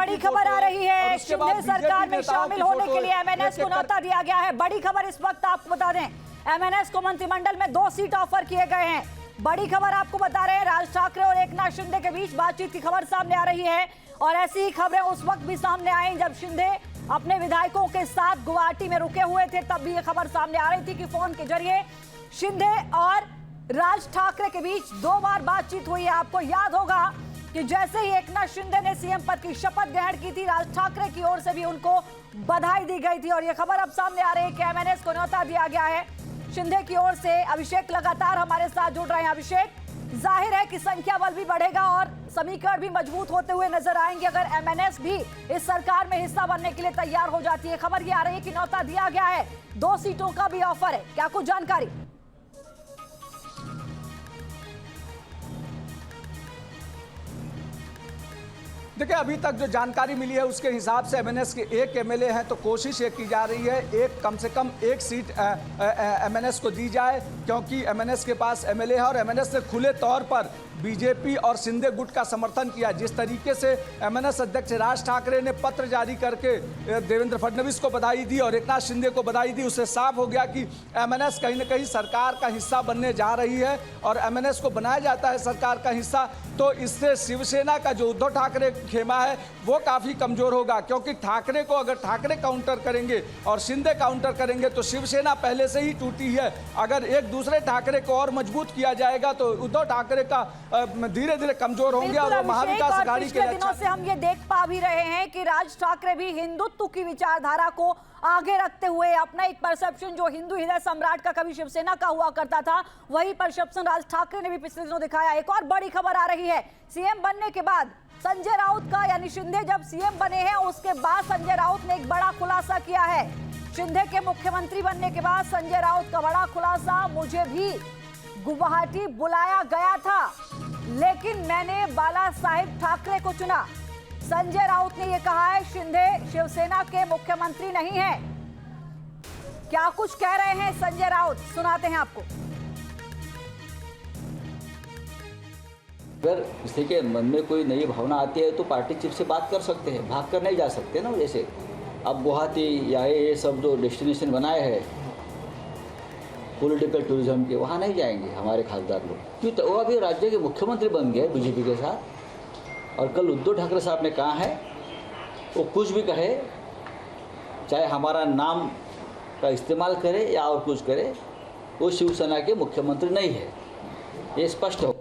बड़ी खबर आ रही है। शिंदे सरकार में शामिल होने के लिए एमएनएस को न्योता दिया गया है। बड़ी खबर इस वक्त आपको बता दें, एमएनएस को मंत्रिमंडल में 2 सीट ऑफर किए गए हैं। बड़ी खबर आपको बता रहे हैं, राज ठाकरे और एकनाथ शिंदे के बीच बातचीत की खबर सामने आ रही है। और ऐसी ही खबरें उस वक्त भी सामने आई जब शिंदे अपने विधायकों के साथ गुवाहाटी में रुके हुए थे, तब भी ये खबर सामने आ रही थी कि फोन के जरिए शिंदे और राज ठाकरे के बीच 2 बार बातचीत हुई है। आपको याद होगा कि जैसे ही एकनाथ शिंदे ने सीएम पद की शपथ ग्रहण की थी, राज ठाकरे की ओर से भी उनको बधाई दी गई थी। और यह खबर अब सामने आ रही है कि एमएनएस को न्योता दिया गया है शिंदे की ओर से। अभिषेक लगातार हमारे साथ जुड़ रहे हैं। अभिषेक, जाहिर है कि संख्या बल भी बढ़ेगा और समीकरण भी मजबूत होते हुए नजर आएंगे अगर एमएनएस भी इस सरकार में हिस्सा बनने के लिए तैयार हो जाती है। खबर ये आ रही है कि न्योता दिया गया है, 2 सीटों का भी ऑफर है, क्या कुछ जानकारी? देखिए, अभी तक जो जानकारी मिली है उसके हिसाब से एमएनएस के 1 एमएलए हैं, तो कोशिश ये की जा रही है कम से कम 1 सीट एमएनएस को दी जाए, क्योंकि एमएनएस के पास एमएलए है और एमएनएस ने खुले तौर पर बीजेपी और शिंदे गुट का समर्थन किया। जिस तरीके से एमएनएस अध्यक्ष राज ठाकरे ने पत्र जारी करके देवेंद्र फडणवीस को बधाई दी और एकनाथ शिंदे को बधाई दी, उससे साफ हो गया कि एमएनएस कहीं न कहीं सरकार का हिस्सा बनने जा रही है। और एमएनएस को बनाया जाता है सरकार का हिस्सा, तो इससे शिवसेना का जो उद्धव ठाकरे खेमा है वो काफ़ी कमज़ोर होगा, क्योंकि ठाकरे को अगर ठाकरे काउंटर करेंगे और शिंदे काउंटर करेंगे तो शिवसेना पहले से ही टूटी है। अगर एक दूसरे ठाकरे को और मजबूत किया जाएगा तो उद्धव ठाकरे का धीरे धीरे कमजोर होंगे और महाविकास अघाड़ी के दिनों से हम ये देख पा भी रहे हैं कि राज ठाकरे भी हिंदुत्व की विचारधारा को आगे रखते हुए अपना एक परसेप्शन जो हिंदू हृदय सम्राट का कभी शिवसेना का हुआ करता था, वही परसेप्शन राज ठाकरे ने भी पिछले दिनों दिखाया। एक और बड़ी खबर आ रही है, सीएम बनने के बाद संजय राउत का, यानी शिंदे जब सीएम बने हैं उसके बाद संजय राउत ने एक बड़ा खुलासा किया है। शिंदे के मुख्यमंत्री बनने के बाद संजय राउत का बड़ा खुलासा, मुझे भी गुवाहाटी बुलाया गया था लेकिन मैंने बाला साहिब ठाकरे को चुना। संजय राउत ने यह कहा है, शिंदे शिवसेना के मुख्यमंत्री नहीं है। क्या कुछ कह रहे हैं संजय राउत, सुनाते हैं आपको। अगर किसी के मन में कोई नई भावना आती है तो पार्टी चीफ से बात कर सकते हैं, भाग कर नहीं जा सकते ना। जैसे अब गुवाहाटी या ये सब जो डेस्टिनेशन बनाए हैं पॉलिटिकल टूरिज्म के, वहाँ नहीं जाएंगे हमारे खासदार लोग, क्यों? तो वो अभी राज्य के मुख्यमंत्री बन गए बीजेपी के साथ। और कल उद्धव ठाकरे साहब ने कहा है, वो कुछ भी कहे, चाहे हमारा नाम का इस्तेमाल करे या और कुछ करे, वो शिवसेना के मुख्यमंत्री नहीं है, ये स्पष्ट हो।